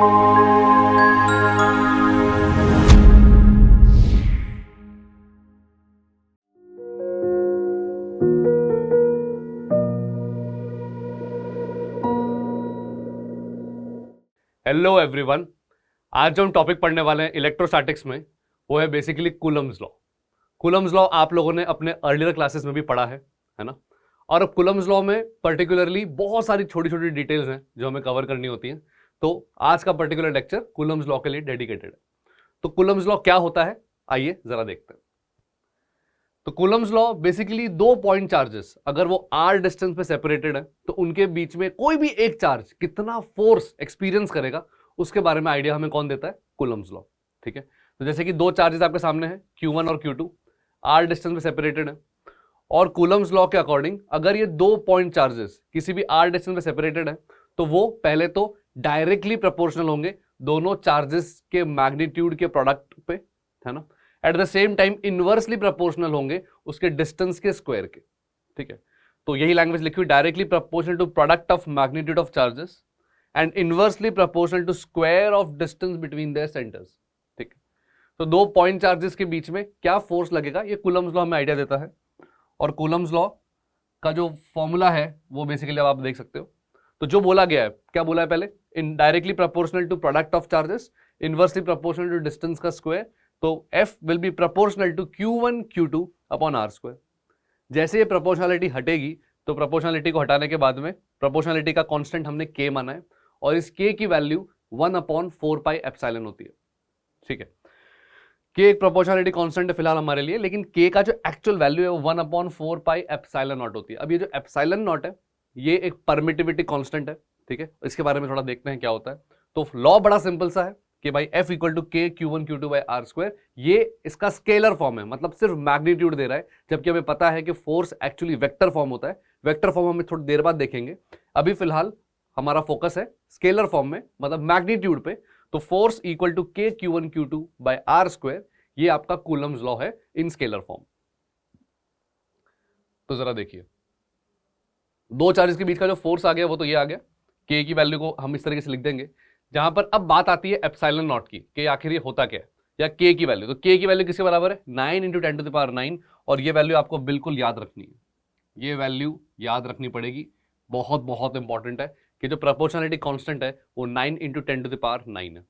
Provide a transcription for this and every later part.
Hello everyone, आज जो हम टॉपिक पढ़ने वाले हैं इलेक्ट्रोस्टैटिक्स में, वो है basically Coulomb's law. Coulomb's law आप लोगों ने अपने अर्लियर क्लासेस में भी पढ़ा है ना। और अब कूलम्स लॉ में पर्टिकुलरली बहुत सारी छोटी छोटी डिटेल्स हैं जो हमें कवर करनी होती हैं। तो आज का पर्टिकुलर लेक्चर कूलम्स लॉ के लिए डेडिकेटेड है। तो कूलम्स लॉ क्या होता है, आइए जरा देखते हैं। तो कूलम्स लॉ बेसिकली दो पॉइंट चार्जेस अगर वो आर डिस्टेंस पे सेपरेटेड है तो उनके बीच में कोई भी एक चार्ज कितना फोर्स एक्सपीरियंस करेगा उसके बारे में आइडिया हमें कौन देता है, कूलम्स लॉ। ठीक है, तो जैसे कि दो चार्जेस आपके सामने हैं Q1 और Q2, आर डिस्टेंस पे सेपरेटेड है। और कूलम्स लॉ के अकॉर्डिंग अगर ये दो पॉइंट चार्जेस किसी भी आर डिस्टेंस पे सेपरेटेड है तो वो पहले तो डायरेक्टली प्रोपोर्शनल होंगे दोनों चार्जेस के मैग्नीट्यूड के प्रोडक्ट पे, है ना। At the same time inversely proportional होंगे उसके डिस्टेंस के स्क्वायर के। ठीक है, तो यही लैंग्वेज लिखी हुई, directly proportional to product of magnitude of charges and inversely proportional to square of distance between their centres. ठीक है, तो दो पॉइंट चार्जेस के बीच में क्या फोर्स लगेगा ये कूलम्स लॉ हमें आइडिया देता है। और कूलम्स लॉ का जो फॉर्मूला है वो बेसिकली अब आप देख सकते हो। तो जो बोला गया है, क्या बोला है पहले, इन directly proportional to product of charges, inversely proportional to distance का स्क्वायर, तो F will be proportional to Q1 Q2 upon R square. जैसे ये प्रोपोर्शनलिटी हटेगी तो प्रोपोर्शनलिटी को हटाने के बाद में प्रोपोर्शनलिटी का कांस्टेंट हमने K माना है और इस K की वैल्यू 1/4 पाई एप्सिलॉन होती है। ठीक है, K एक प्रोपोर्शनलिटी कांस्टेंट है फिलहाल हमारे लिए, लेकिन K का जो एक्चुअल वैल्यू है वो 1/4 पाई एप्सिलॉन नॉट होती है। अब ये जो एप्सिलॉन नॉट है ये एक परमिटिविटी कांस्टेंट है। ठीक है, इसके बारे में थोड़ा देखते हैं क्या होता है। तो लॉ बड़ा सिंपल सा है कि भाई F equal to K Q1 Q2 by R square, ये इसका स्केलर फॉर्म है, मतलब सिर्फ मैग्नीट्यूड दे रहा है, जबकि हमें पता है कि फोर्स एक्चुअली वेक्टर फॉर्म होता है। वेक्टर फॉर्म हमें थोड़ी देर बाद देखेंगे, अभी फिलहाल हमारा फोकस है स्केलर फॉर्म में, मतलब मैग्नीट्यूड पे। तो force equal to K Q1 Q2 by R square, ये आपका कूलम्स लॉ है इन स्केलर फॉर्म। तो जरा देखिए, दो चार्जेस के बीच का जो फोर्स आ गया वो तो ये आ गया। K की वैल्यू को हम इस तरीके से लिख देंगे। जहां पर अब बात आती है एप्सिलॉन नॉट की कि आखिर ये होता क्या है, या K की वैल्यू। तो K की वैल्यू किसके बराबर है, 9 × 10⁻⁹। और ये वैल्यू आपको बिल्कुल याद रखनी है, ये वैल्यू याद रखनी पड़ेगी, बहुत बहुत इंपॉर्टेंट है कि जो प्रोपोर्शनलिटी कांस्टेंट है वो 9 × 10⁹ है।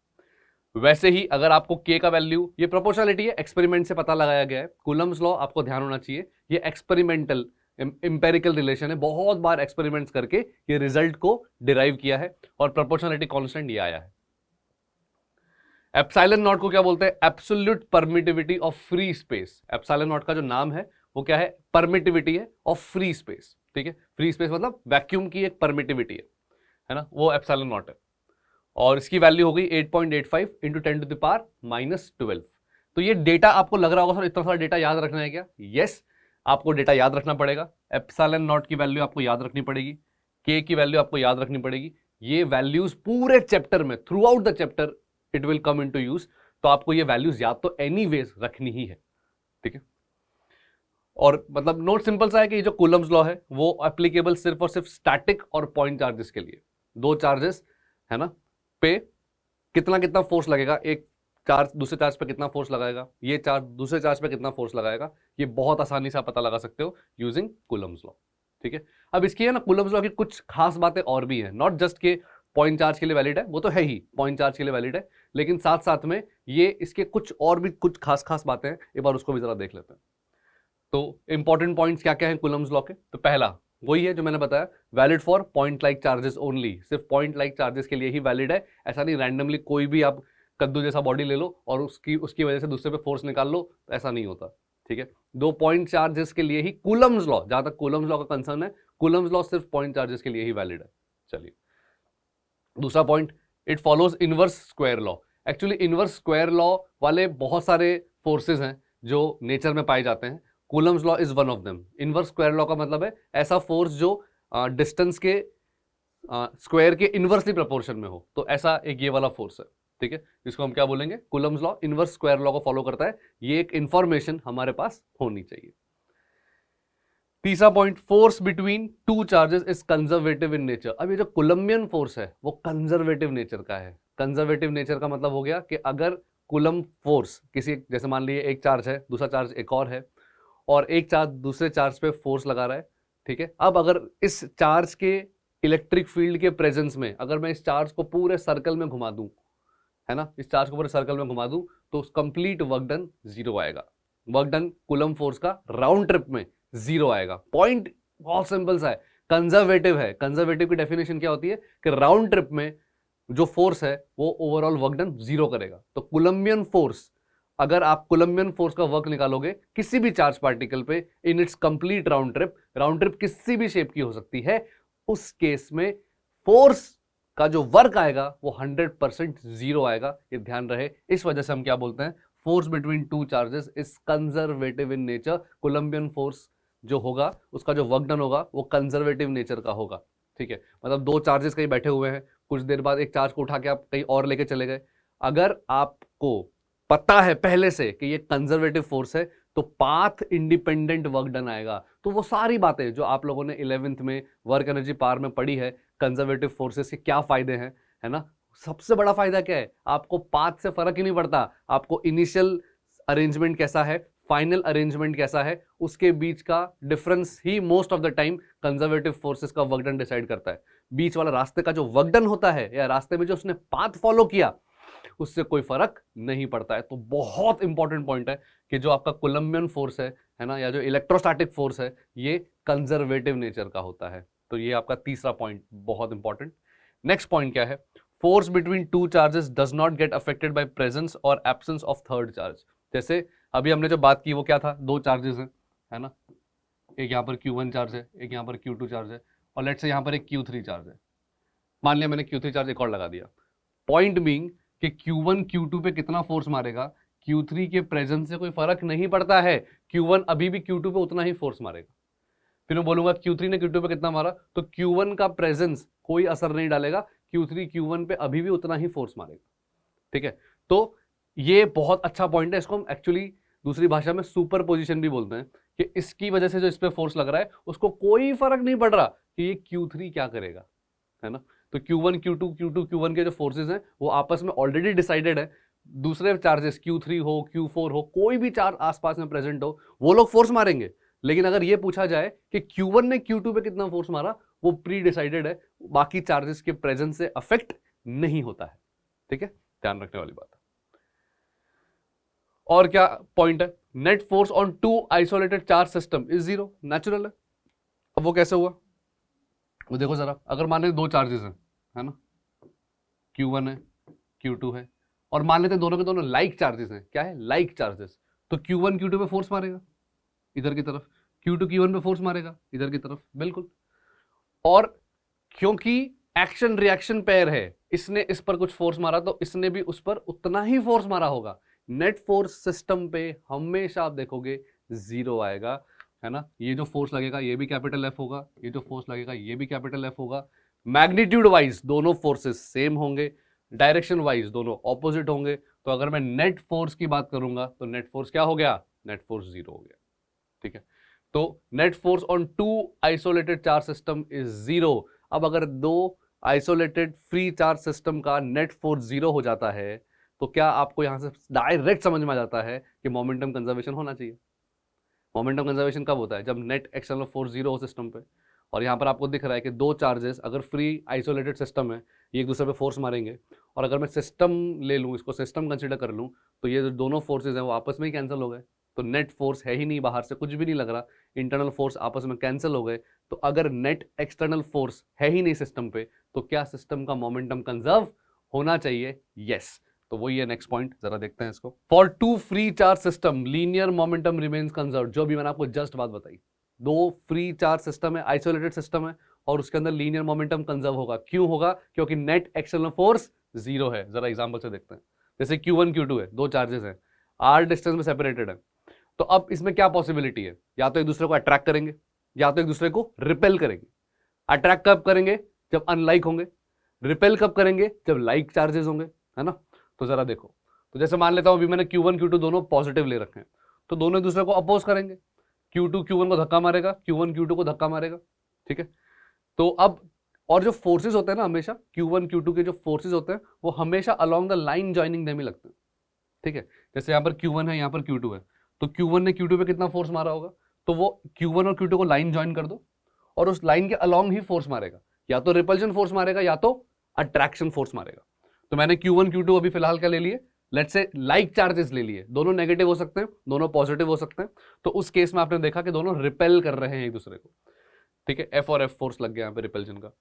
वैसे ही अगर आपको K का वैल्यू, ये प्रोपोर्शनलिटी है, एक्सपेरिमेंट से पता लगाया गया है। कूलम्स लॉ आपको ध्यान होना चाहिए, ये एक्सपेरिमेंटल इंपेरिकल रिलेशन है, बहुत बार एक्सपेरिमेंट्स करके ये रिजल्ट को डिराइव किया है और प्रोपोर्शनलिटी कांस्टेंट ये आया है। एप्सिलॉन नॉट को क्या बोलते हैं, absolute permittivity of free space. Epsilon not का जो नाम है वो क्या है, परमिटिविटी है ऑफ फ्री स्पेस। ठीक है, फ्री स्पेस मतलब वैक्यूम की एक परमिटिविटी है ना, वो एप्सिलॉन नॉट है। और इसकी वैल्यू हो गई 8.85 × 10⁻⁻12। तो ये डेटा आपको लग रहा होगा सर इतना सारा डेटा याद रखना है क्या, यस, आपको डेटा याद रखना पड़ेगा। एप्सिलॉन नॉट की वैल्यू आपको याद रखनी पड़ेगी, K की वैल्यू आपको याद रखनी पड़ेगी। ये वैल्यूज पूरे चैप्टर में, through out the chapter it will come into use. तो आपको ये वैल्यूज याद तो एनीवेज रखनी ही है। ठीक है, और मतलब नोट सिंपल सा है कि ये जो कूलम्स लॉ है वो एप्लीकेबल सिर्फ और सिर्फ स्टैटिक और पॉइंट चार्जेस के लिए। दो चार्जेस है ना पे कितना कितना फोर्स लगेगा, एक चार्ज दूसरे चार्ज पे कितना फोर्स लगाएगा, ये चार्ज दूसरे चार्ज पे कितना फोर्स लगाएगा, ये बहुत आसानी से आप पता लगा सकते हो यूजिंग कूलम्स लॉ। ठीक है, अब इसकी है ना कूलम्स लॉ की कुछ खास बातें और भी हैं, नॉट जस्ट के पॉइंट चार्ज के लिए वैलिड है, वो तो है ही पॉइंट चार्ज के लिए वैलिड है, लेकिन साथ साथ में ये इसके कुछ और भी कुछ खास खास बातें हैं, एक बार उसको भी जरा देख लेते हैं। तो इंपॉर्टेंट पॉइंट्स क्या क्या है कूलम्स लॉ के, तो पहला वही है जो मैंने बताया, valid for point like charges only, सिर्फ पॉइंट लाइक चार्जेस के लिए ही वैलिड है। ऐसा नहीं रैंडमली कोई भी आप कद्दू जैसा बॉडी ले लो और उसकी वजह से दूसरे पे फोर्स निकाल लो, तो ऐसा नहीं होता। ठीक है, दो पॉइंट चार्जेस के लिए ही कूलम्स लॉ, जहां तक कूलम्स लॉ का कंसर्न है, कूलम्स लॉ सिर्फ पॉइंट चार्जेस के लिए ही वैलिड है। चलिए दूसरा point, it follows inverse square law. Actually inverse square law वाले बहुत सारे फोर्सेज हैं जो नेचर में पाए जाते हैं, Coulomb's law is one of them. Inverse square law का मतलब है ऐसा फोर्स जो डिस्टेंस के स्क्वायर के इनवर्सली प्रोपोर्शन में हो, तो ऐसा एक ये वाला फोर्स है। ठीक है, इसको हम क्या बोलेंगे, Coulomb's law inverse square law को फॉलो करता है। ये एक इंफॉर्मेशन हमारे पास होनी चाहिए। तीसरा point, force between two charges is conservative in nature. अब ये जो कुलम्बियन फोर्स है वो कंजर्वेटिव नेचर का है। कंजर्वेटिव नेचर का मतलब हो गया कि अगर कुलम फोर्स किसी, जैसे मान लीजिए एक चार्ज है, दूसरा चार्ज एक और है, और एक चार्ज दूसरे चार्ज पे फोर्स लगा रहा है, ठीक है। अब अगर इस चार्ज के इलेक्ट्रिक फील्ड के प्रेजेंस में अगर मैं इस चार्ज को पूरे सर्कल में घुमा दूं, है ना, इस चार्ज को पूरे सर्कल में घुमा दूं, तो कंप्लीट वर्क डन जीरो आएगा। वर्क डन कुलम फोर्स का राउंड ट्रिप में जीरो आएगा। पॉइंट बहुत सिंपल सा है, कंजर्वेटिव है। कंजर्वेटिव की डेफिनेशन क्या होती है कि राउंड ट्रिप में जो फोर्स है वो ओवरऑल वर्क डन जीरो करेगा। तो कुलम्बियन फोर्स, अगर आप कुलम्बियन फोर्स का वर्क निकालोगे किसी भी चार्ज पार्टिकल पे in its complete round trip किसी भी शेप की हो सकती है, उस केस में फोर्स का जो वर्क आएगा वो 100% जीरो आएगा। ये ध्यान रहे। इस वजह से हम क्या बोलते हैं, force between two charges is conservative in nature. Coulombian force जो होगा उसका जो वर्क डन होगा वो कंजर्वेटिव नेचर का होगा, ठीक है। मतलब दो चार्जेस कहीं बैठे हुए हैं, कुछ देर बाद एक चार्ज को उठा के आप कहीं और लेके चले गए, अगर आपको पता है पहले से कि ये कंजर्वेटिव फोर्स है तो पाथ इंडिपेंडेंट वर्क डन आएगा। तो वो सारी बातें जो आप लोगों ने 11th में वर्क एनर्जी पावर में पढ़ी है, कंजर्वेटिव फोर्सेस के क्या फायदे हैं, है ना। सबसे बड़ा फायदा क्या है, आपको पाथ से फर्क ही नहीं पड़ता, आपको इनिशियल अरेंजमेंट कैसा है, फाइनल अरेंजमेंट कैसा है, उसके बीच का difference he most of the time conservative forces का वर्क डन डिसाइड करता है। बीच वाला रास्ते का जो वर्क डन होता है या रास्ते में जो उसने पाथ फॉलो किया उससे कोई फर्क नहीं पड़ता है। तो बहुत इंपॉर्टेंट पॉइंट है कि जो आपका कोलंबियन फोर्स है ना, या जो इलेक्ट्रोस्टैटिक फोर्स है, ये कंजर्वेटिव नेचर का होता है। तो ये आपका तीसरा पॉइंट बहुत इंपॉर्टेंट। नेक्स्ट पॉइंट क्या है, force between two charges does not get affected by presence और एब्सेंस ऑफ थर्ड चार्ज। जैसे अभी हमने जो बात की वो क्या था, दो चार्जेस हैं, है ना, एक यहाँ पर Q1 चार्ज है, एक यहाँ पर Q2 चार्ज है, और लेट्स से यहाँ पर एक Q3 चार्ज है। मान लिया मैंने Q3 चार्ज एक और लगा दिया। पॉइंट बीइंग कि Q1 Q2 पे कितना फोर्स मारेगा, Q3 के प्रेजेंस से कोई फर्क नहीं पड़ता है। Q1 अभी भी Q2 पे उतना ही फोर्स मारेगा। फिर मैं बोलूंगा Q3 ने Q2 पे कितना मारा, तो Q1 का प्रेजेंस कोई असर नहीं डालेगा, Q3 Q1 पे अभी भी उतना ही फोर्स मारेगा, ठीक है। तो ये बहुत अच्छा पॉइंट है, इसको हम एक्चुअली दूसरी भाषा में सुपर पोजिशन भी बोलते हैं, कि इसकी वजह से जो इस पे फोर्स लग रहा है उसको कोई फर्क नहीं पड़ रहा कि ये Q3 क्या करेगा, है ना। तो Q1 Q2 Q2 Q1 के जो फोर्सेस हैं वो आपस में ऑलरेडी डिसाइडेड है। दूसरे चार्जेस Q3 हो Q4 हो, कोई भी चार्ज आसपास में प्रेजेंट हो, वो लोग फोर्स मारेंगे। लेकिन अगर ये पूछा जाए कि Q1 ने Q2 पे कितना फोर्स मारा, वो प्री डिसाइडेड है, बाकी चार्जेस के प्रेजेंस से अफेक्ट नहीं होता है, ठीक है, ध्यान रखने वाली बात है। और क्या पॉइंट है, net force on two isolated charge system is zero, natural है। अब वो कैसे हुआ, वो देखो जरा, अगर मान लेते दो चार्जेस हैं, है ना, Q1 है Q2 है, और मान लेते दोनों के दोनों लाइक चार्जेस हैं, क्या है, लाइक चार्जेस, तो Q1 Q2 पे फोर्स मारेगा इधर की तरफ, Q2 Q1 पे फोर्स मारेगा इधर की तरफ, बिल्कुल। और क्योंकि एक्शन रिएक्शन पेयर है, इसने इस पर कुछ फोर्स मारा तो इसने भी उस पर उतना ही फोर्स मारा होगा। नेट फोर्स सिस्टम पे हमेशा आप देखोगे जीरो आएगा, है ना। ये जो फोर्स लगेगा ये भी कैपिटल एफ होगा, ये जो फोर्स लगेगा ये भी कैपिटल एफ होगा। मैग्नीट्यूड वाइज दोनों फोर्सेस सेम होंगे, डायरेक्शन वाइज दोनों ऑपोजिट होंगे। तो अगर मैं नेट फोर्स की बात करूंगा तो नेट फोर्स क्या हो गया, नेट फोर्स जीरो हो गया, ठीक है। तो net force on two isolated charge system is zero. अब अगर दो आइसोलेटेड फ्री चार्ज सिस्टम का नेट फोर्स जीरो हो जाता है तो क्या आपको यहां से डायरेक्ट समझ में आ जाता है कि मोमेंटम कंजर्वेशन होना चाहिए। मोमेंटम कंजर्वेशन कब होता है, जब नेट एक्सटर्नल फोर्स जीरो हो सिस्टम पे। और यहाँ पर आपको दिख रहा है कि दो चार्जेस अगर फ्री आइसोलेटेड सिस्टम है, ये एक दूसरे पे फोर्स मारेंगे, और अगर मैं सिस्टम ले लूँ, इसको सिस्टम कंसिडर कर लूँ, तो ये जो दोनों फोर्सेज हैं वो आपस में ही कैंसिल हो गए। तो नेट फोर्स है ही नहीं, बाहर से कुछ भी नहीं लग रहा, इंटरनल फोर्स आपस में कैंसिल हो गए। तो अगर नेट एक्सटर्नल फोर्स है ही नहीं सिस्टम पे, तो क्या सिस्टम का मोमेंटम कंजर्व होना चाहिए, यस। तो वही है नेक्स्ट पॉइंट, जरा देखते हैं इसको। For two free charge system linear momentum remains conserve, जो भी मैंने आपको जस्ट बात बताई, दो फ्री चार्ज सिस्टम है, आइसोलेटेड सिस्टम है, और उसके अंदर लीनियर मोमेंटम कंजर्व होगा। क्यों होगा, क्योंकि नेट एक्सटर्नल फोर्स जीरो है। जरा एग्जांपल से देखते हैं, जैसे Q1 Q2 है, दो चार्जेस हैं, r डिस्टेंस में सेपरेटेड है। तो अब इसमें क्या पॉसिबिलिटी है, या तो एक दूसरे को अट्रैक्ट करेंगे या तो एक दूसरे को रिपेल करेंगे। अट्रैक्ट कब करेंगे, जब अनलाइक होंगे। रिपेल कब करेंगे, जब लाइक चार्जेस होंगे, है ना। तो जरा देखो, तो जैसे मान लेता हूं अभी मैंने Q1 Q2 दोनों पॉजिटिव ले रखे हैं, तो दोनों एक दूसरे को अपोज करेंगे। Q2 Q1 को धक्का मारेगा, Q1 Q2 को धक्का मारेगा, ठीक है। तो अब और जो फोर्सेस होते हैं ना, हमेशा Q1 Q2 के जो फोर्सेस होते हैं वो हमेशा along the line joining them he लगते हैं, ठीक है। जैसे यहाँ पर Q1 है, यहाँ पर Q2 है, तो Q1 ने Q2 पे कितना फोर्स मारा होगा, तो वो Q1 और Q2 को लाइन ज्वाइन कर दो और उस लाइन के अलोंग ही फोर्स मारेगा, या तो रिपल्जन फोर्स मारेगा या तो अट्रैक्शन फोर्स मारेगा। तो मैंने Q1 Q2 अभी फिलहाल क्या ले लिए, लेट्स से लाइक चार्जेस ले लिए, दोनों नेगेटिव हो सकते हैं, दोनों पॉजिटिव हो सकते हैं। तो उस केस में आपने देखा कि दोनों रिपेल कर रहे हैं एक दूसरे को, ठीक है। F और F फोर्स लग गया यहाँ पे रिपल्जन का।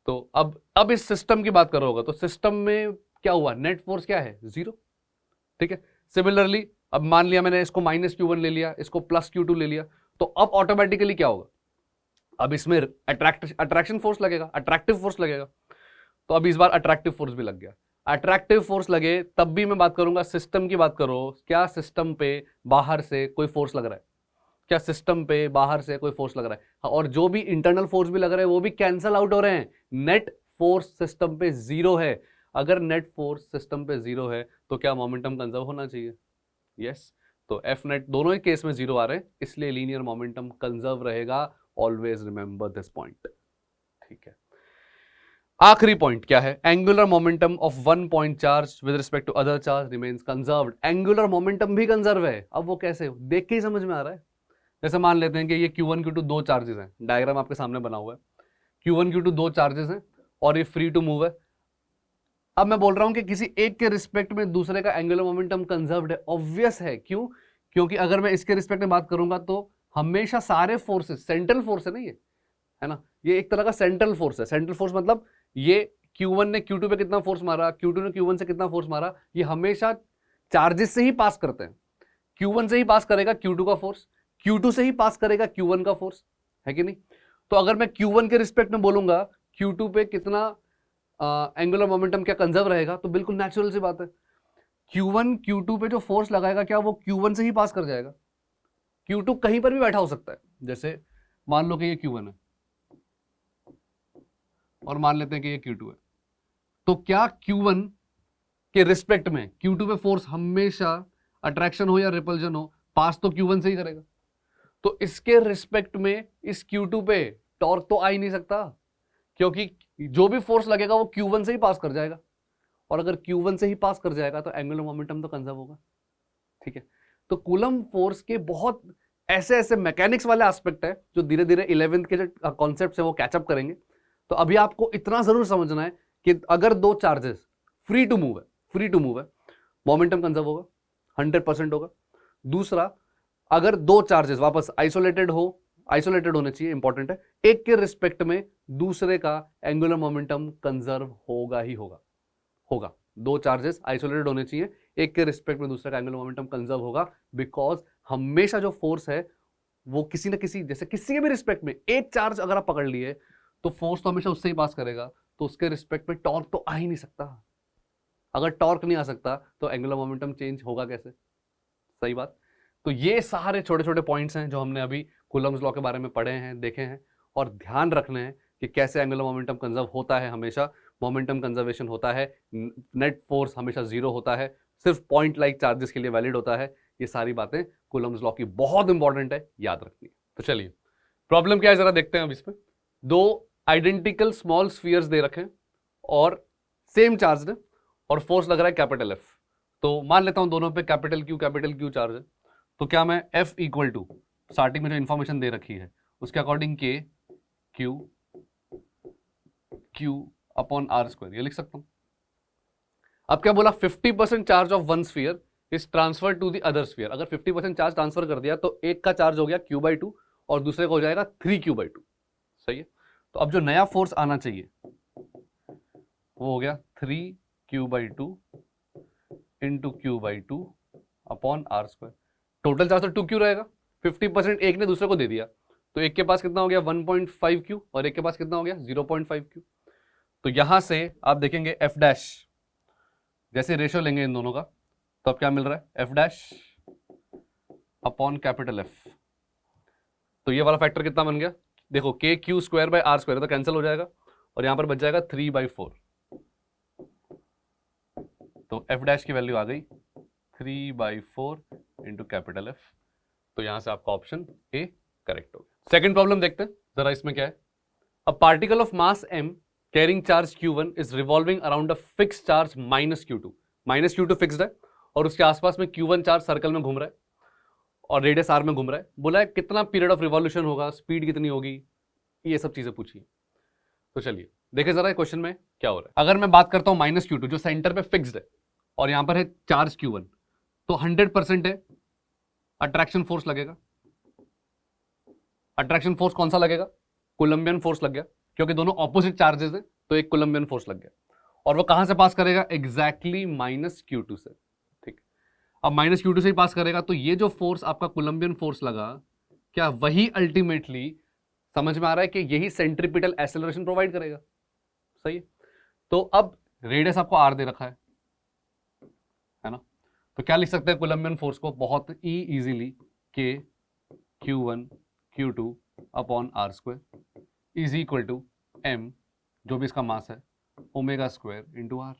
तो अब इस सिस्टम की बात कर रहा होगा, तो सिस्टम में क्या हुआ, नेट फोर्स क्या है, 0, ठीक है। सिमिलरली अब मान लिया मैंने इसको -Q1 ले लिया, इसको +Q2 ले लिया, तो अब ऑटोमेटिकली क्या होगा, अब इसमें अट्रैक्शन फोर्स लगेगा, अट्रैक्टिव फोर्स लगेगा। तो अब इस बार अट्रैक्टिव फोर्स भी लग गया। अट्रैक्टिव फोर्स लगे तब भी मैं बात करूंगा सिस्टम की बात करो, क्या सिस्टम पे बाहर से कोई फोर्स लग रहा है, क्या सिस्टम पे बाहर से कोई फोर्स लग रहा है, और जो भी इंटरनल फोर्स भी लग रहे हैं वो भी कैंसल आउट हो रहे हैं, नेट फोर्स सिस्टम पे 0 है। अगर नेट फोर्स सिस्टम पे 0 है तो क्या मोमेंटम कंजर्व होना चाहिए, यस। तो एफ नेट दोनों ही केस में 0 आ रहे हैं, इसलिए लीनियर मोमेंटम कंजर्व रहेगा, ऑलवेज रिमेंबर दिस पॉइंट, ठीक है। आखिरी पॉइंट क्या है, angular momentum of one point charge with respect to other charge remains conserved. Angular momentum भी कंजर्व है। अब वो कैसे, देख के ही समझ में आ रहा है। जैसे मान लेते हैं कि ये Q1 Q2 दो चार्जेस हैं, डायग्राम आपके सामने बना हुआ है, Q1 Q2 दो चार्जेस हैं और ये फ्री टू मूव है। अब मैं बोल रहा हूं कि किसी एक के रिस्पेक्ट में दूसरे का एंगुलर मोमेंटम कंजर्व्ड है, ऑब्वियस है। क्यों, क्योंकि अगर मैं इसके रिस्पेक्ट में बात करूंगा तो हमेशा सारे फोर्सेस, सेंट्रल फोर्स है ना ये, है ना, ये एक तरह का सेंट्रल फोर्स है। सेंट्रल फोर्स मतलब ये Q1 ने Q2 पे कितना फोर्स मारा, Q2 ने Q1 से कितना फोर्स मारा, ये हमेशा चार्जेस से ही पास करते हैं। Q1 से ही पास करेगा Q2 का फोर्स, Q2 से ही पास करेगा Q1 का फोर्स, है कि नहीं। तो अगर मैं Q1 के रिस्पेक्ट में बोलूंगा Q2 पे कितना एंगुलर मोमेंटम क्या कंजर्व रहेगा, तो बिल्कुल नेचुरल सी बात है, Q1 Q2 पे जो फोर्स लगाएगा क्या वो Q1 से ही पास कर जाएगा। Q2 कहीं पर भी बैठा हो सकता है, जैसे मान लो कि ये Q1 है और मान लेते हैं कि ये Q2 है, तो क्या Q1 के रिस्पेक्ट में Q2 पे फोर्स हमेशा अट्रैक्शन हो या रिपल्जन हो, पास तो Q1 से ही करेगा। तो इसके रिस्पेक्ट में इस Q2 पे टॉर्क तो आ ही नहीं सकता, क्योंकि जो भी फोर्स लगेगा वो Q1 से ही पास कर जाएगा, और अगर Q1 से ही पास कर जाएगा तो एंगुलर मोमेंटम तो कंजर्व होगा, ठीक है। तो कूलम फोर्स के बहुत ऐसे ऐसे मैकेनिक्स वाले एस्पेक्ट है जो धीरे धीरे 11th के जो कॉन्सेप्ट है वो कैचअप करेंगे। तो अभी आपको इतना जरूर समझना है कि अगर दो चार्जेस फ्री टू मूव है, मोमेंटम कंजर्व होगा, 100% होगा। दूसरा, अगर दो चार्जेस वापस आइसोलेटेड होने चाहिए, इंपॉर्टेंट है, एक के रिस्पेक्ट में दूसरे का एंगुलर मोमेंटम कंजर्व होगा ही होगा। दो चार्जेस आइसोलेटेड होने चाहिए, एक के रिस्पेक्ट में दूसरे का एंगुलर मोमेंटम कंजर्व होगा, बिकॉज हमेशा जो फोर्स है वो किसी ना किसी, जैसे किसी के भी रिस्पेक्ट में एक चार्ज अगर आप पकड़ लिए तो फोर्स तो हमेशा उससे ही पास करेगा, तो उसके रिस्पेक्ट में टॉर्क तो आ ही नहीं सकता। अगर टॉर्क नहीं आ सकता तो एंगुलर मोमेंटम चेंज होगा कैसे, सही बात। तो ये सारे छोटे छोटे पॉइंट्स हैं जो हमने अभी कूलम्स लॉ के बारे में पढ़े हैं, देखे हैं, और ध्यान रखने हैं कि कैसे एंगुलर मोमेंटम कंजर्व होता है, हमेशा मोमेंटम कंजर्वेशन होता है, नेट फोर्स हमेशा 0 होता है, सिर्फ पॉइंट लाइक चार्जेस के लिए वैलिड होता है। ये सारी बातें कूलम्स लॉ की बहुत इंपॉर्टेंट है, याद रखनी है। तो चलिए प्रॉब्लम क्या है जरा देखते हैं। अब इसमें दो आइडेंटिकल स्मॉल स्फीयर्स दे रखे हैं और सेम चार्ज है और फोर्स लग रहा है कैपिटल F। तो मान लेता हूं दोनों पे कैपिटल Q चार्ज है, तो क्या मैं F इक्वल टू स्टार्टिंग में जो इंफॉर्मेशन दे रखी है उसके according K Q upon R² ये लिख सकता हूं। अब क्या बोला, 50% charge of one sphere is transfer to the other sphere. अगर 50% चार्ज ट्रांसफर कर दिया तो एक का चार्ज हो गया Q/2 और दूसरे का हो जाएगा 3Q/2, सही है। तो अब जो नया फोर्स आना चाहिए वो हो गया 3Q/2 into Q/2 upon R²। Total charge तो 2Q रहेगा, 50% एक ने दूसरे को दे दिया, तो एक के पास कितना हो गया 1.5Q और एक के पास कितना हो गया 0.5Q। तो यहां से आप देखेंगे F डैश, जैसे रेशियो लेंगे इन दोनों का तो अब क्या मिल रहा है F dash upon capital F। तो ये वाला फैक्टर कितना बन गया, देखो KQ²/R² तो कैंसिल हो जाएगा और यहां पर बच जाएगा 3/4। तो F डैश की वैल्यू आ गई 3/4 इंटू कैपिटल F। तो तो यहां से आपका ऑप्शन ए करेक्ट हो गया। सेकंड प्रॉब्लम देखते हैं जरा, इसमें क्या है। A particle of mass m carrying charge q1 is revolving around a fix charge -q2। -q2 fixed है और उसके आसपास में q1 चार्ज सर्कल में घूम रहा है और रेडियस r में घूम रहा है। बोला है कितना पीरियड ऑफ रिवॉल्यूशन होगा, स्पीड कितनी होगी, ये सब चीजें पूछी। तो चलिए देखें जरा क्वेश्चन में क्या हो रहा है। अगर मैं बात करता हूं -q2 जो सेंटर पे फिक्स्ड है और यहां पर है चार्ज q1, तो 100% है अट्रैक्शन फोर्स लगेगा। अट्रैक्शन फोर्स कौन सा लगेगा? कोलंबियन फोर्स लग गया, क्योंकि दोनों ऑपोजिट चार्जेस हैं तो एक कोलंबियन फोर्स लग गया। और वो कहां से पास करेगा? एग्जैक्टली -q2 से। ठीक, अब -q2 से ही पास करेगा, तो ये जो फोर्स आपका कोलंबियन फोर्स लगा, क्या वही अल्टीमेटली समझ में आ रहा है कि यही सेंट्रीपिटल एक्सेलरेशन प्रोवाइड करेगा? सही है। तो अब रेडियस आपको r दे रखा है ना, तो क्या लिख सकते हैं कोलंबियन फोर्स को? बहुत ही easily, k q1 q2 upon r square is equal to m, जो भी इसका मास है, ओमेगा स्क्वायर इंटू r।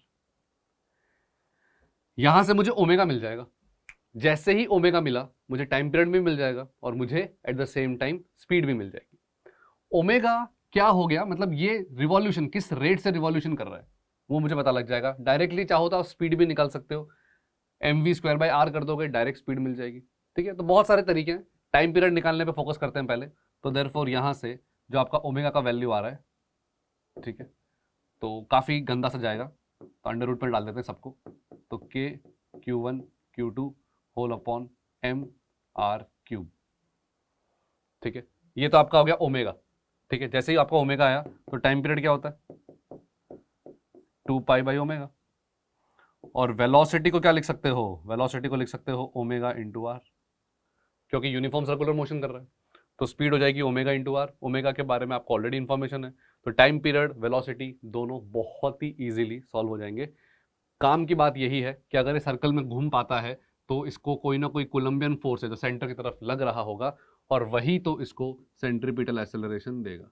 यहां से मुझे ओमेगा मिल जाएगा। जैसे ही ओमेगा मिला, मुझे टाइम पीरियड भी मिल जाएगा और मुझे at the same time speed भी मिल जाएगी। ओमेगा क्या हो गया, मतलब ये रिवॉल्यूशन किस रेट से रिवॉल्यूशन कर रहा है वो मुझे पता लग जाएगा। डायरेक्टली चाहो तो आप स्पीड भी निकाल सकते हो, mv²/r कर दोगे, डायरेक्ट स्पीड मिल जाएगी। ठीक है, तो बहुत सारे तरीके हैं। टाइम पीरियड निकालने पे फोकस करते हैं पहले। तो देयरफॉर यहां से जो आपका ओमेगा का वैल्यू आ रहा है, ठीक है, तो काफी गंदा सा जाएगा, तो अंडर रूट पर डाल देते हैं सबको। तो k q1 q2 whole upon m r cube. ठीक है, ये तो आपका हो गया ओमेगा। ठीक है, जैसे ही आपका ओमेगा आया तो टाइम पीरियड क्या होता है? 2π/ओमेगा। और वेलोसिटी को क्या लिख सकते हो? वेलोसिटी को लिख सकते हो ओमेगा इंटू आर, क्योंकि यूनिफॉर्म सर्कुलर मोशन कर रहा है, तो स्पीड हो जाएगी ओमेगा इंटू आर। ओमेगा के बारे में आपको ऑलरेडी इंफॉर्मेशन है, तो टाइम पीरियड, वेलोसिटी दोनों बहुत ही इजीली सॉल्व हो जाएंगे। काम की बात यही है कि अगर ये सर्कल में घूम पाता है तो इसको कोई ना कोई कोलंबियन फोर्स है जो सेंटर की तरफ लग रहा होगा, और वही तो इसको सेंट्रीपिटल एक्सेलरेशन देगा।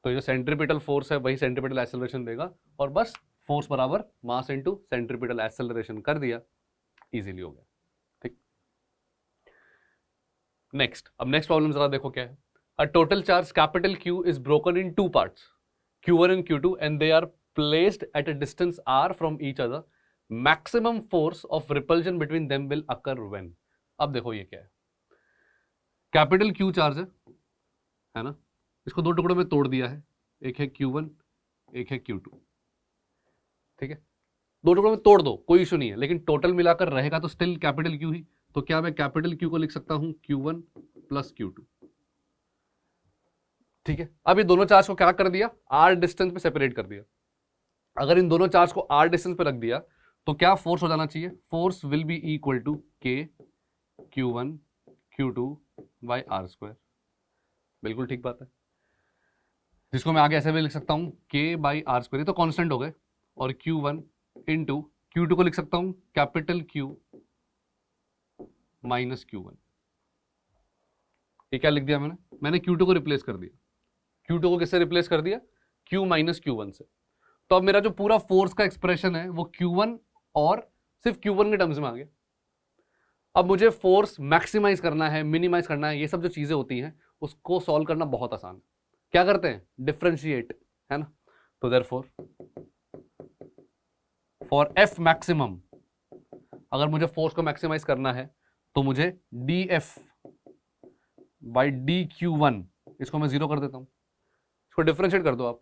तो ये जो सेंट्रीपिटल फोर्स है वही सेंट्रीपिटल एक्सेलरेशन देगा, और बस फोर्स बराबर मास इनटू सेंट्रीपिटल एक्सेलरेशन कर दिया, इजीली हो गया। ठीक, नेक्स्ट। अब नेक्स्ट प्रॉब्लम जरा देखो क्या है। A total charge capital Q is broken in two parts, Q1 and Q2, and they are placed at a distance r from each other. Maximum force of repulsion between them will occur when? अब देखो ये क्या है। Capital Q charge है ना, इसको दो टुकड़ों में तोड़ दिया है, एक है Q1, एक है Q2। ठीक है, दो टुकड़ों में तोड़ दो, कोई इशू नहीं है, लेकिन टोटल मिलाकर रहेगा तो स्टिल कैपिटल Q ही। तो क्या मैं कैपिटल Q को लिख सकता हूं Q1 प्लस Q2। ठीक है, अब ये दोनों चार्ज को क्या कर दिया? r डिस्टेंस पे सेपरेट कर दिया। अगर इन दोनों चार्ज को r डिस्टेंस पे रख दिया तो क्या फोर्स हो जाना चाहिए? Force will be equal to k q1 q2/r square. बिल्कुल ठीक बात है, जिसको मैं आगे ऐसे भी लिख सकता हूं k/r स्क्वायर, ये तो कांस्टेंट हो गए, और q1 इंटू q2 को लिख सकता हूं कैपिटल Q माइनस q1। ये क्या लिख दिया मैंने Q2 को रिप्लेस कर दिया। Q2 को किससे रिप्लेस कर दिया? Q माइनस Q1 से। तो अब मेरा जो पूरा फोर्स का एक्सप्रेशन है वो Q1 और सिर्फ Q1 के टर्म्स में आ गया। अब मुझे फोर्स मैक्सिमाइज करना है, मिनिमाइज करना है, ये सब जो चीजें होती हैं उसको सॉल्व करना बहुत आसान है। क्या करते हैं? डिफरेंशिएट, है ना। तो देयरफॉर फॉर F मैक्सिमम, अगर मुझे फोर्स को मैक्सिमाइज करना है तो मुझे dF बाई dQ1, इसको मैं 0 कर देता हूं, इसको डिफरेंशिएट कर दो आप,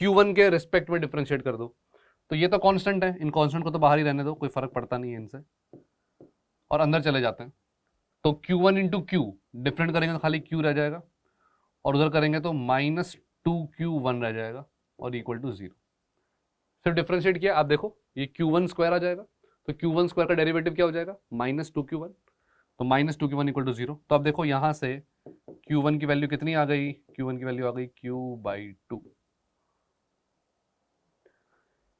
Q1 के रिस्पेक्ट में डिफरेंशिएट कर दो। तो ये तो कांस्टेंट है, इन कांस्टेंट को तो बाहर ही रहने दो, कोई फर्क पड़ता नहीं है इनसे, और अंदर चले जाते हैं। तो Q1 इंटू Q डिफरेंट करेंगे तो खाली Q रह जाएगा, और उधर करेंगे तो -2Q1 रह जाएगा और इक्वल टू 0। सिर्फ डिफरेंशिएट किया, आप देखो ये Q1 स्क्वायर आ जाएगा, तो Q1 स्क्वायर का डेरिवेटिव क्या हो जाएगा? -2Q1, तो -2Q1 इक्वल टू 0। तो अब देखो यहां से Q1 की वैल्यू कितनी आ गई? Q1 की वैल्यू आ गई Q/2।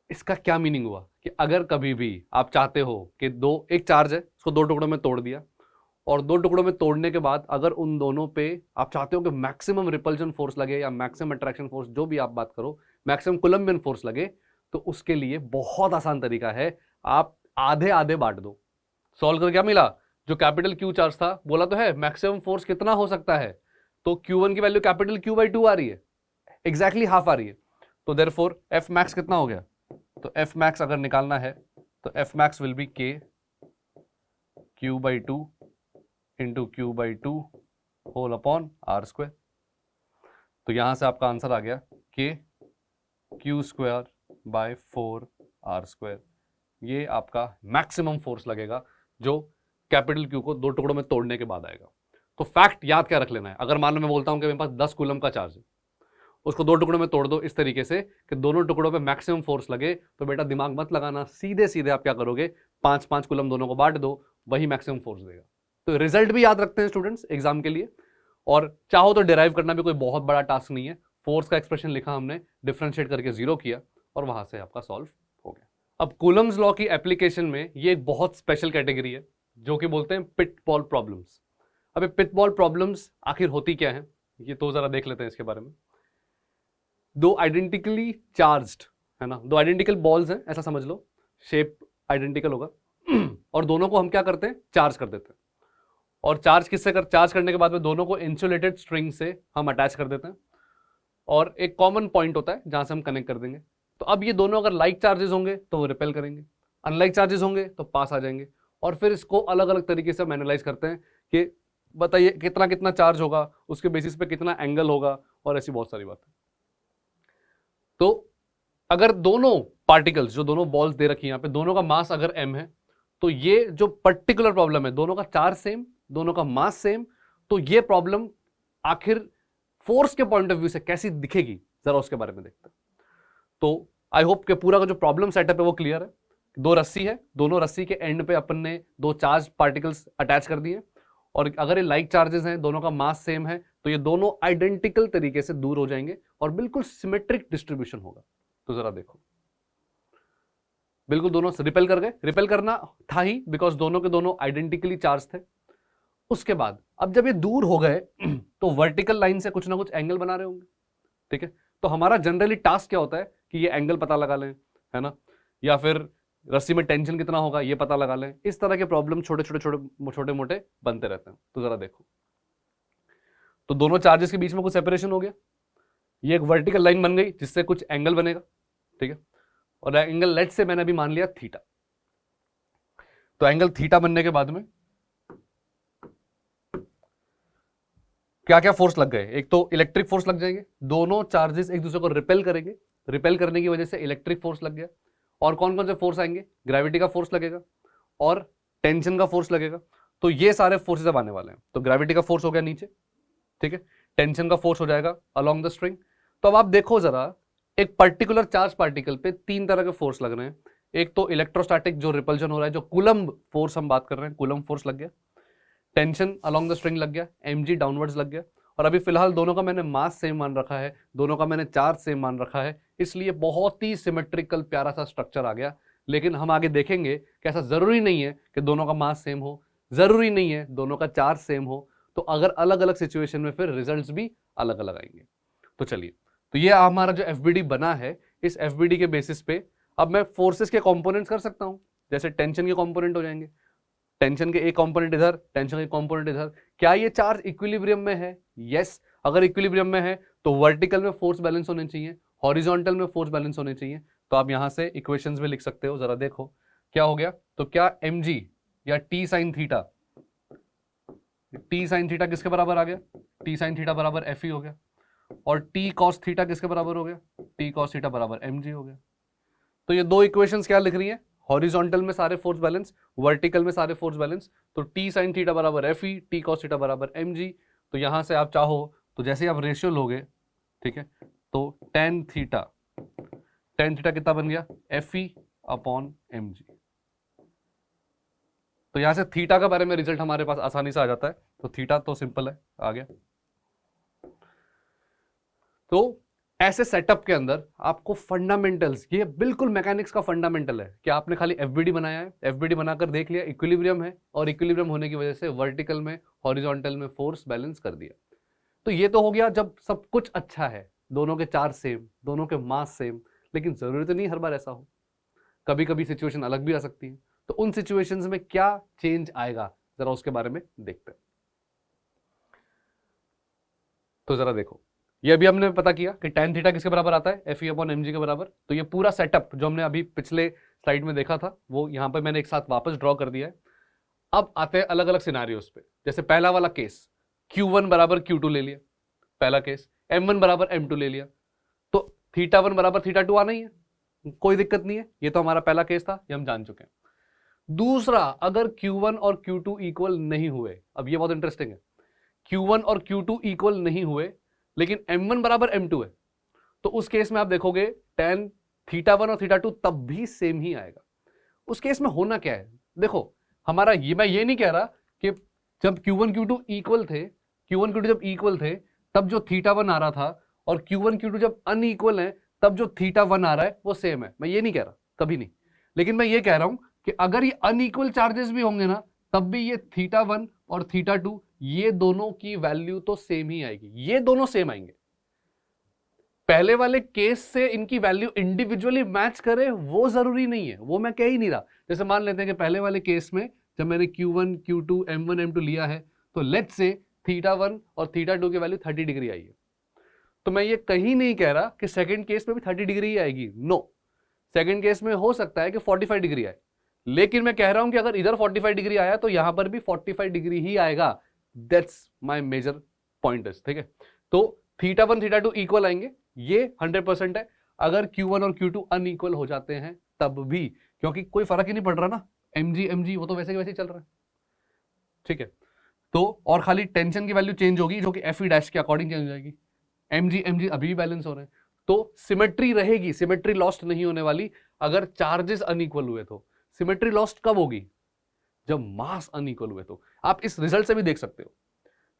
इसका क्या मीनिंग हुआ कि अगर कभी भी आप चाहते हो कि एक चार्ज है, उसको दो टुकड़ों में तोड़ दिया, और दो टुकड़ों में तोड़ने के बाद अगर उन दोनों पे आप चाहते हो कि मैक्सिमम रिपल्जन फोर्स लगे या मैक्सिमम अट्रैक्शन फोर्स, जो भी आप बात करो, मैक्सिमम कोलंबियन फोर्स लगे, तो उसके लिए बहुत आसान तरीका है, आप आधे आधे बांट दो। सॉल्व कर क्या मिला? जो कैपिटल क्यू चार्ज था, बोला तो है मैक्सिमम फोर्स कितना हो सकता है, तो Q1 की वैल्यू कैपिटल Q बाई 2 आ रही है, एग्जैक्टली हाफ आ रही है। तो देयरफॉर एफ मैक्स कितना हो गया, तो एफ मैक्स अगर निकालना है तो F max will be K Q by 2 into Q by 2 whole upon R square. तो यहां से आपका आंसर आ गया K Q square by 4 R square. ये आपका मैक्सिमम फोर्स लगेगा जो कैपिटल क्यू को दो टुकड़ों में तोड़ने के बाद आएगा। तो फैक्ट याद क्या रख लेना है, अगर मान लो मैं बोलता हूं कि मेरे पास 10 कूलम का चार्ज है, उसको दो टुकड़ों में तोड़ दो इस तरीके से कि दोनों टुकड़ों पे मैक्सिमम फोर्स लगे, तो बेटा दिमाग मत लगाना, सीधे सीधे आप क्या करोगे, 5-5 कूलम दोनों को बांट दो, वही मैक्सिमम फोर्स देगा। तो रिजल्ट भी याद रखते हैं स्टूडेंट्स एग्जाम के लिए, और चाहो तो डिराइव करना भी कोई बहुत बड़ा टास्क नहीं है। फोर्स का एक्सप्रेशन लिखा हमने, डिफरेंशिएट करके जीरो किया और वहां से आपका सॉल्व हो गया। अब कूलम्स लॉ की एप्लीकेशन में ये एक बहुत स्पेशल कैटेगरी है जो कि बोलते हैं पिटबॉल प्रॉब्लम्स। अब ये पिटबॉल प्रॉब्लम्स आखिर होती क्या है, ये तो जरा देख लेते हैं इसके बारे में। दो आइडेंटिकली चार्ज्ड है ना, दो आइडेंटिकल बॉल्स हैं ऐसा समझ लो, शेप आइडेंटिकल होगा और दोनों को हम क्या करते हैं, चार्ज कर देते हैं। और चार्ज किससे चार्ज करने के बाद में दोनों को इंसुलेटेड स्ट्रिंग से हम अटैच कर देते हैं और एक कॉमन पॉइंट होता है जहां से हम कनेक्ट कर देंगे। तो अब ये दोनों अगर लाइक चार्जेस होंगे तो वो रिपेल करेंगे, अनलाइक चार्जेस होंगे तो पास आ जाएंगे। और फिर इसको अलग अलग तरीके से हम एनालाइज करते हैं कि बताइए कितना कितना चार्ज होगा, उसके बेसिस पे कितना एंगल होगा, और ऐसी बहुत सारी बातें। तो अगर दोनों पार्टिकल्स, जो दोनों बॉल्स दे रखी है यहाँ पे, दोनों का मास अगर m है, तो ये जो पर्टिकुलर प्रॉब्लम है, दोनों का चार्ज सेम, दोनों का मास सेम, तो ये प्रॉब्लम आखिर फोर्स के पॉइंट ऑफ व्यू से कैसी दिखेगी, जरा उसके बारे में देखते हैं। तो आई होप कि पूरा का जो प्रॉब्लम सेटअप है वो क्लियर है। दो रस्सी है, दोनों रस्सी के एंड पे अपन ने दो चार्ज पार्टिकल्स अटैच कर दिए, और अगर ये लाइक चार्जेस हैं, दोनों का मास सेम है, तो ये दोनों आइडेंटिकल तरीके से दूर हो जाएंगे और बिल्कुल सिमेट्रिक डिस्ट्रीब्यूशन होगा। तो जरा देखो, बिल्कुल दोनों रिपेल कर गए, रिपेल करना था ही बिकॉज दोनों के दोनों आइडेंटिकली चार्ज थे। उसके बाद अब जब ये दूर हो गए तो वर्टिकल लाइन से कुछ ना कुछ एंगल बना रहे होंगे, ठीक है। तो हमारा जनरली टास्क क्या होता है कि ये एंगल पता लगा लें, है ना, या फिर रस्सी में टेंशन कितना होगा ये पता लगा लें। इस तरह के प्रॉब्लम छोटे छोटे छोटे छोटे मोटे बनते रहते हैं। तो जरा देखो, तो दोनों चार्जेस के बीच में कुछ सेपरेशन हो गया, ये एक वर्टिकल लाइन बन गई जिससे कुछ एंगल बनेगा, ठीक है। और एंगल लेट से मैंने अभी मान लिया थीटा। तो एंगल थीटा बनने के बाद में क्या क्या फोर्स लग गए, एक तो इलेक्ट्रिक फोर्स लग जाएंगे, दोनों चार्जेस एक दूसरे को रिपेल करेंगे, रिपेल करने की वजह से इलेक्ट्रिक फोर्स लग गया। और कौन कौन से फोर्स आएंगे, ग्रेविटी का फोर्स लगेगा और टेंशन का फोर्स लगेगा। तो ये सारे फोर्सेस अब आने वाले हैं। तो ग्रेविटी का फोर्स हो गया नीचे, ठीक है, टेंशन का फोर्स हो जाएगा अलोंग द स्ट्रिंग। तो अब आप देखो जरा, एक पर्टिकुलर चार्ज पार्टिकल पे तीन तरह के फोर्स लग रहे हैं। एक तो इलेक्ट्रोस्टैटिक जो रिपल्जन हो रहा है, जो कूलम्ब फोर्स हम बात कर रहे हैं, कूलम्ब फोर्स लग गया, टेंशन अलोंग द स्ट्रिंग लग गया, mg डाउनवर्ड्स लग गया। और अभी फिलहाल दोनों का मैंने मास सेम मान रखा है, दोनों का मैंने चार्ज सेम मान रखा है, इसलिए बहुत ही सिमेट्रिकल प्यारा सा स्ट्रक्चर आ गया। लेकिन हम आगे देखेंगे कि ऐसा जरूरी नहीं है कि दोनों का मास सेम हो, जरूरी नहीं है दोनों का चार्ज सेम हो। तो अगर अलग अलग सिचुएशन में फिर रिजल्ट्स भी अलग अलग आएंगे। तो चलिए, तो ये हमारा जो एफबीडी बना है, इस एफबीडी के बेसिस पे अब मैं फोर्सेस के कंपोनेंट्स कर सकता हूं। जैसे टेंशन के कंपोनेंट हो जाएंगे, टेंशन के एक कंपोनेंट इधर, टेंशन के कंपोनेंट इधर। क्या ये चार्ज इक्विलिब्रियम में है? यस। अगर इक्विलिब्रियम में है तो वर्टिकल में फोर्स बैलेंस होने चाहिए, हॉरिजॉन्टल में फोर्स बैलेंस होने चाहिए। तो आप यहां से इक्वेशंस में लिख सकते हो। जरा देखो क्या हो गया, तो क्या mg या t sin theta, t sin theta किसके बराबर आ गया, t sin थीटा बराबर एफ हो गया। और t cos थीटा किसके बराबर हो गया, t cos थीटा बराबर mg हो गया। तो ये दो इक्वेशंस क्या लिख रही है, हॉरिजॉन्टल में सारे फोर्स बैलेंस, वर्टिकल में सारे फोर्स बैलेंस। तो t sin थीटा बराबर F E, T cos theta बराबर mg। तो यहां से आप चाहो तो जैसे आप रेशियो लोगे, ठीक है, तो tan थीटा कितना बन गया, एफ ई अपॉन mg। तो यहां से थीटा का बारे में रिजल्ट हमारे पास आसानी से आ जाता है। तो थीटा तो सिंपल है, आ गया। तो ऐसे सेटअप के अंदर आपको फंडामेंटल्स, ये बिल्कुल मैकेनिक्स का फंडामेंटल है कि आपने खाली एफबीडी बनाया है, एफबीडी बनाकर देख लिया इक्विलिब्रियम है, और इक्विलिब्रियम होने की वजह से वर्टिकल में हॉरिजॉन्टल में फोर्स बैलेंस कर दिया। तो ये तो हो गया जब सब कुछ अच्छा है, दोनों के चार्ज सेम, दोनों के मास सेम। लेकिन जरूरी तो नहीं हर बार ऐसा हो, कभी कभी सिचुएशन अलग भी आ सकती है। तो उन सिचुएशंस में क्या चेंज आएगा, जरा उसके बारे में देखते हैं। तो जरा देखो, ये अभी हमने पता किया कि tan थीटा किसके बराबर आता है, F E upon M G के बराबर। तो ये पूरा सेटअप जो हमने अभी पिछले स्लाइड में देखा था वो यहाँ पर मैंने एक साथ वापस ड्रॉ कर दिया है। अब आते हैं अलग अलग सिनारियोस पे। जैसे पहला वाला केस Q1 बराबर Q2 ले लिया, पहला केस M1 बराबर M2 ले लिया, तो θ1 बराबर θ2 आना ही है, कोई दिक्कत नहीं है। ये तो हमारा पहला केस था, ये हम जान चुके हैं। दूसरा, अगर Q1 और Q2 इक्वल नहीं हुए, अब ये बहुत इंटरेस्टिंग है, Q1 और Q2 इक्वल नहीं हुए लेकिन M1 बराबर M2 है, तो उस केस में आप देखोगे tan θ1 और θ2 तब भी सेम ही आएगा। उस केस में होना क्या है, देखो हमारा ये, मैं ये नहीं कह रहा कि जब Q1 Q2 इक्वल थे, Q1 Q2 जब इक्वल थे तब जो θ1 आ रहा था, और Q1 Q2 जब अनइक्वल है तब जो θ1 आ रहा है वो सेम है, मैं ये नहीं कह रहा, कभी नहीं। लेकिन मैं ये कह रहा हूं कि अगर ये अनइक्वल चार्जेस भी होंगे ना, तब भी ये θ1 और θ2 ये दोनों की वैल्यू तो सेम ही आएगी, ये दोनों सेम आएंगे। पहले वाले केस से इनकी वैल्यू इंडिविजुअली मैच करे वो जरूरी नहीं है, वो मैं कह ही नहीं रहा। जैसे मान लेते हैं कि पहले वाले केस में जब मैंने Q1 Q2 M1 M2 लिया है, तो लेट्स से θ1 और θ2 की वैल्यू 30 डिग्री आई है, तो मैं ये कहीं नहीं कह रहा कि सेकंड केस में भी 30 डिग्री ही आएगी, नो। सेकंड केस में हो सकता है कि 45 डिग्री आए, लेकिन मैं कह रहा हूं कि अगर इधर 45 डिग्री आया तो यहां पर भी 45 डिग्री ही आएगा। दैट्स माय मेजर पॉइंट, ठीक है। तो θ1 θ2 इक्वल आएंगे, ये 100% है। अगर Q1 और Q2 अनइक्वल हो जाते हैं तब भी, क्योंकि कोई फर्क ही नहीं पड़ रहा ना, mg वो तो वैसे के वैसे चल रहा है, ठीक है। तो और खाली टेंशन की वैल्यू चेंज होगी जो कि एफ ई डैश के अकॉर्डिंग चेंज हो जाएगी, mg अभी भी बैलेंस हो रहे हैं, तो सिमेट्री रहेगी, सिमेट्री लॉस्ट नहीं होने वाली। अगर चार्जेस अनइक्वल हुए तो सिमेट्री लॉस्ट कब होगी, जब मास अनइक्वल हुए। तो आप इस रिजल्ट से भी देख सकते हो,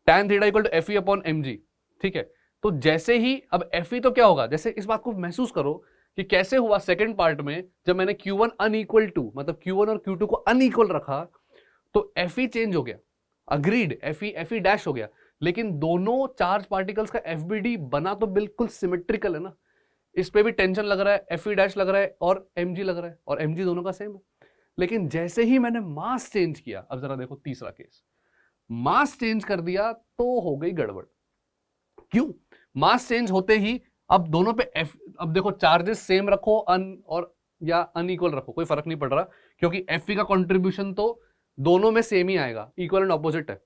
tan theta equal to F E upon mg, ठीक है। तो जैसे ही अब एफ ई तो क्या होगा, जैसे इस बात को महसूस करो कि कैसे हुआ सेकंड पार्ट में, जब मैंने Q1 अनइक्वल टू, मतलब Q1 और Q2 को अनइक्वल रखा तो एफ ई चेंज हो गया, अग्रीड, एफ ई डैश हो गया, लेकिन दोनों चार्ज पार्टिकल्स का एफबीडी बना तो बिल्कुल सिमेट्रिकल है ना। इस पे भी टेंशन लग रहा है, एफ ई डैश लग रहा है और mg लग रहा है, और mg दोनों का सेम है। लेकिन जैसे ही मैंने मास चेंज किया, अब जरा देखो तीसरा केस, मास चेंज कर दिया तो हो गई गड़बड़। क्यों, मास चेंज होते ही अब दोनों पे अब देखो चार्जेस सेम रखो और या अनइक्वल रखो, कोई फर्क नहीं पड़ रहा, क्योंकि एफ का कंट्रीब्यूशन तो दोनों में सेम ही आएगा, इक्वल एंड ऑपोजिट है।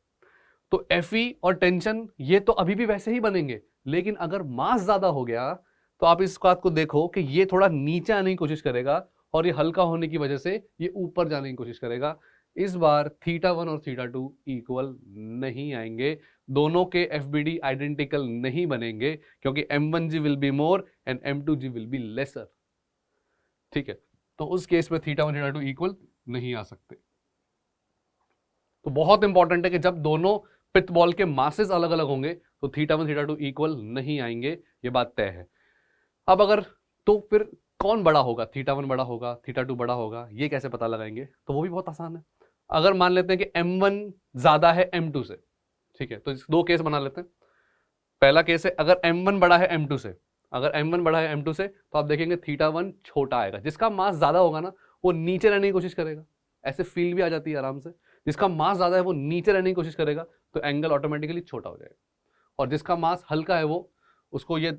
तो एफ और टेंशन ये तो अभी भी वैसे ही बनेंगे, लेकिन अगर मास ज्यादा हो गया तो आप इस बात को देखो कि ये थोड़ा नीचे आने की कोशिश करेगा और ये हल्का होने की वजह से ये ऊपर जाने की कोशिश करेगा। इस बार θ1 और θ2 इक्वल नहीं आएंगे, दोनों के एफबीडी आइडेंटिकल नहीं बनेंगे, क्योंकि m1g will be more and m2g will be lesser, ठीक है। तो उस केस में θ1 θ2 इक्वल नहीं आ सकते। तो बहुत इंपॉर्टेंट है कि जब दोनों पिट बॉल के मासेस अलग अलग होंगे तो θ1 θ2 इक्वल नहीं आएंगे, ये बात तय है। अब अगर तो फिर कौन बड़ा होगा, θ1 बड़ा होगा θ2 बड़ा होगा, ये कैसे पता लगाएंगे, तो वो भी बहुत आसान है। अगर मान लेते हैं कि m1 ज्यादा है m2 से, ठीक है, तो दो केस बना लेते हैं। पहला केस है अगर m1 बड़ा है m2 से, अगर m1 बड़ा है m2 से तो आप देखेंगे θ1 छोटा आएगा, जिसका मास ज्यादा होगा ना वो नीचे रहने की कोशिश करेगा, ऐसे फील भी आ जाती है आराम से। जिसका मास ज्यादा है वो नीचे रहने की कोशिश करेगा तो एंगल ऑटोमेटिकली छोटा हो जाएगा, और जिसका मास हल्का है वो उसको ये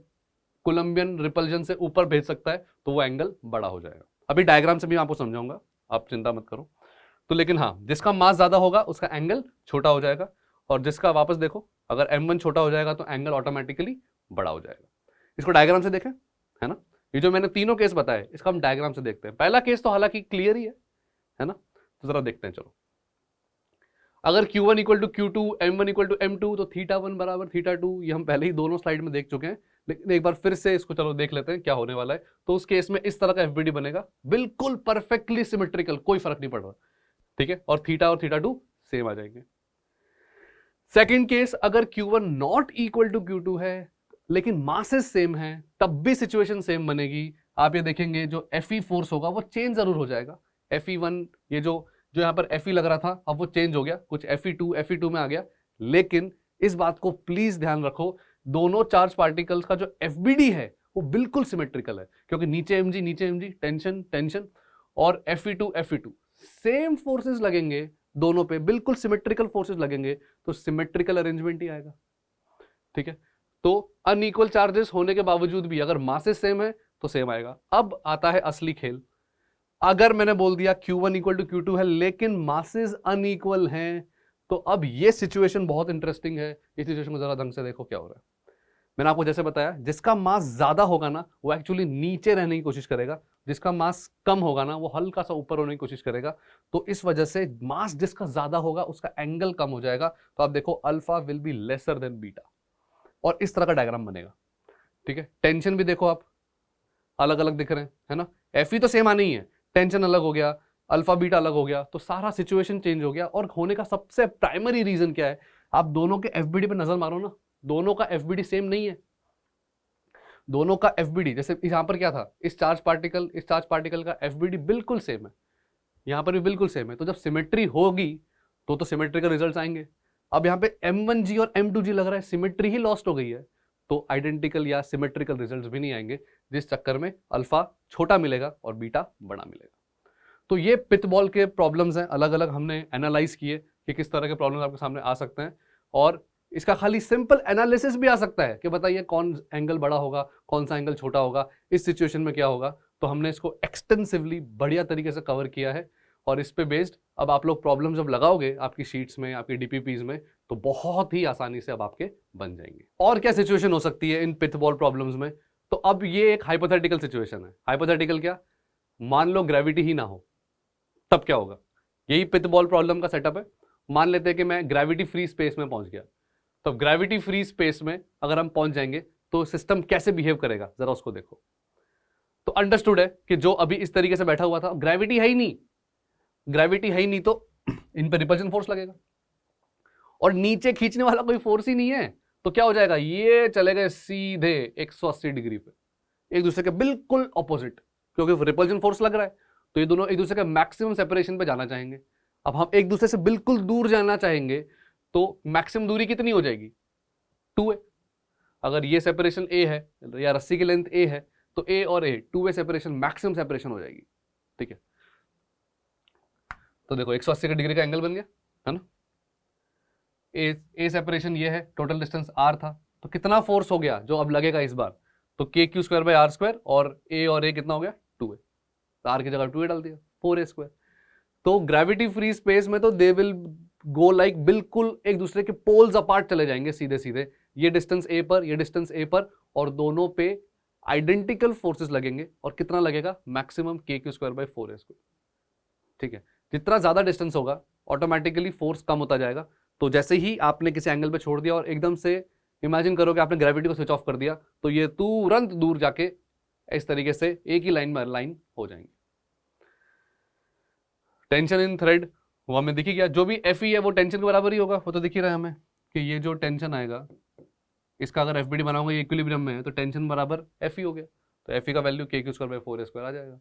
कोलंबियन रिपल्जन से ऊपर भेज सकता है तो वो एंगल बड़ा हो जाएगा। अभी डायग्राम से भी आपको समझाऊंगा, आप चिंता मत करो। तो लेकिन हाँ, जिसका मास ज्यादा होगा उसका एंगल छोटा हो जाएगा, और जिसका वापस देखो अगर m1 छोटा हो जाएगा तो एंगल ऑटोमेटिकली बड़ा हो जाएगा। इसको डायग्राम से देखें, है ना। ये जो मैंने तीनों केस बताए इसका हम डायग्राम से देखते हैं। पहला केस तो हालांकि क्लियर ही है ना, तो जरा देखते हैं। चलो, अगर Q1 equal to Q2 M1 equal to M2 तो θ1 बराबर θ2, ये हम पहले ही दोनों स्लाइड में देख चुके हैं, लेकिन एक बार फिर से इसको चलो देख लेते हैं क्या होने वाला है। तो उस केस में इस तरह का एफबीडी बनेगा, बिल्कुल परफेक्टली सिमेट्रिकल, कोई फर्क नहीं पड़ रहा, ठीक है, और θ और θ2 सेम आ जाएंगे। सेकंड केस, अगर Q1 not equal to Q2 है लेकिन मासेस सेम है, तब भी सिचुएशन सेम बनेगी। आप ये देखेंगे जो Fe फोर्स होगा वो चेंज जरूर हो जाएगा। Fe1 ये जो यहाँ पर Fe लग रहा था अब वो चेंज हो गया, कुछ Fe2 में आ गया। लेकिन इस बात को प्लीज ध्यान रखो, दोनों चार्ज पार्टिकल्स का जो एफबीडी है वो बिल्कुल सिमेट्रिकल है, क्योंकि नीचे mg टेंशन टेंशन, और Fe2 सेम फोर्सेस लगेंगे दोनों पे बिल्कुल सिमेट्रिकल फोर्सेस लगेंगे तो सिमेट्रिकल अरेंजमेंट ही आएगा, ठीक है। तो अनइक्वल चार्जेस होने के बावजूद भी अगर मासेस सेम है तो सेम आएगा। अब आता है असली खेल। अगर मैंने बोल दिया Q1 इक्वल टू Q2 है लेकिन मासेस अनइक्वल हैं, तो अब ये सिचुएशन बहुत इंटरेस्टिंग है। इस सिचुएशन को जरा ढंग से देखो क्या हो रहा है। मैंने आपको जैसे बताया, जिसका मास ज्यादा होगा ना वो एक्चुअली नीचे रहने की कोशिश करेगा, जिसका मास कम होगा ना वो हल्का सा ऊपर होने की कोशिश करेगा। तो इस वजह से मास जिसका ज्यादा होगा उसका एंगल कम हो जाएगा। तो आप देखो alpha will be lesser than beta, और इस तरह का डायग्राम बनेगा, ठीक है। टेंशन भी देखो आप अलग अलग दिख रहे हैं, है ना। Fe तो सेम आनी ही है, टेंशन अलग हो गया, अल्फा बीटा अलग हो गया, तो सारा सिचुएशन चेंज हो गया। और होने का सबसे प्राइमरी रीजन क्या है, आप दोनों के एफबीडी पे नजर मारो ना, दोनों का एफबीडी सेम नहीं है। दोनों का एफबीडी, जैसे यहां पर क्या था, इस चार्ज पार्टिकल का एफबीडी बिल्कुल सेम है, यहां पर भी बिल्कुल सेम है। तो जब सिमेट्री होगी तो सिमेट्रिकल रिजल्ट्स आएंगे। अब यहाँ पे M1G और M2G लग रहा है सिमेट्री ही लॉस्ट हो गई है, तो आइडेंटिकल या सिमेट्रिकल रिजल्ट्स भी नहीं आएंगे, जिस चक्कर में अल्फा छोटा मिलेगा और बीटा बड़ा मिलेगा। तो ये पिथबॉल के प्रॉब्लम्स हैं, अलग अलग हमने एनालाइज किए कि किस तरह के प्रॉब्लम्स आपके सामने आ सकते हैं। और इसका खाली सिंपल एनालिसिस भी आ सकता है कि बताइए कौन एंगल बड़ा होगा, कौन सा एंगल छोटा होगा, इस सिचुएशन में क्या होगा। तो हमने इसको एक्सटेंसिवली बढ़िया तरीके से कवर किया है, और इस पे बेस्ड अब आप लोग प्रॉब्लम जब लगाओगे आपकी शीट्स में, आपकी डीपीपीज में, तो बहुत ही आसानी से अब आपके बन जाएंगे। और क्या सिचुएशन हो सकती है इन पिथबॉल प्रॉब्लम्स में, तो अब ये एक हाइपोथेटिकल सिचुएशन है। हाइपोथेटिकल क्या, मान लो ग्रेविटी ही ना हो, तब क्या होगा। यही पिथबॉल प्रॉब्लम का सेटअप है। मान लेते हैं कि मैं ग्रेविटी फ्री स्पेस में पहुंच गया, तो ग्रेविटी फ्री स्पेस में अगर हम पहुंच जाएंगे तो सिस्टम कैसे बिहेव करेगा जरा उसको देखो। तो अंडरस्टूड है कि जो अभी इस तरीके से बैठा हुआ था, ग्रेविटी है ही नहीं, ग्रेविटी है ही नहीं, तो इन पर रिपल्शन फोर्स लगेगा, और नीचे खींचने वाला कोई फोर्स ही नहीं है, तो क्या हो जाएगा, ये चले गए सीधे 180 डिग्री पे, एक दूसरे के बिल्कुल ऑपोजिट, क्योंकि रिपल्शन फोर्स लग रहा है। तो ये दोनों एक दूसरे के मैक्सिमम सेपरेशन पे जाना चाहेंगे। अब हम एक दूसरे से बिल्कुल दूर जाना चाहेंगे तो मैक्सिमम दूरी कितनी हो जाएगी, 2a। अगर ये सेपरेशन a है या रस्सी की लेंथ a है, तो a और a 2a separation, maximum separation हो जाएगी, ठीक है। तो देखो 180 डिग्री का एंगल बन गया, है ना। ए सेपरेशन ये है, टोटल डिस्टेंस r था, तो कितना फोर्स हो गया जो अब लगेगा इस बार, तो KQ²/r², और a कितना हो गया 2a, r की जगह 2a डाल दिया, 4a²। तो ग्रेविटी फ्री स्पेस में तो दे विल गो लाइक बिल्कुल एक दूसरे के पोल्स अपार्ट चले जाएंगे सीधे सीधे, ये डिस्टेंस a पर, ये डिस्टेंस a पर, और दोनों पे आइडेंटिकल फोर्सेस लगेंगे, और कितना लगेगा, मैक्सिमम KQ²/4a², ठीक है। जितना ज्यादा डिस्टेंस होगा ऑटोमेटिकली फोर्स कम होता जाएगा। तो जैसे ही आपने किसी एंगल पे छोड़ दिया और एकदम से इमेजिन करो कि आपने ग्रेविटी को स्विच ऑफ कर दिया, तो ये तुरंत दूर जाके इस तरीके से एक ही लाइन में अलाइन हो जाएंगे। टेंशन इन थ्रेड वो हमें दिखी गया, जो भी Fe है वो टेंशन के बराबर ही होगा, वो तो दिख ही रहा है हमें कि ये जो टेंशन आएगा इसका अगर FBD बनाऊंगा, ये इक्विलिब्रियम में है, तो टेंशन बराबर Fe हो गया, तो Fe का वैल्यू KQ²/4a² आ जाएगा।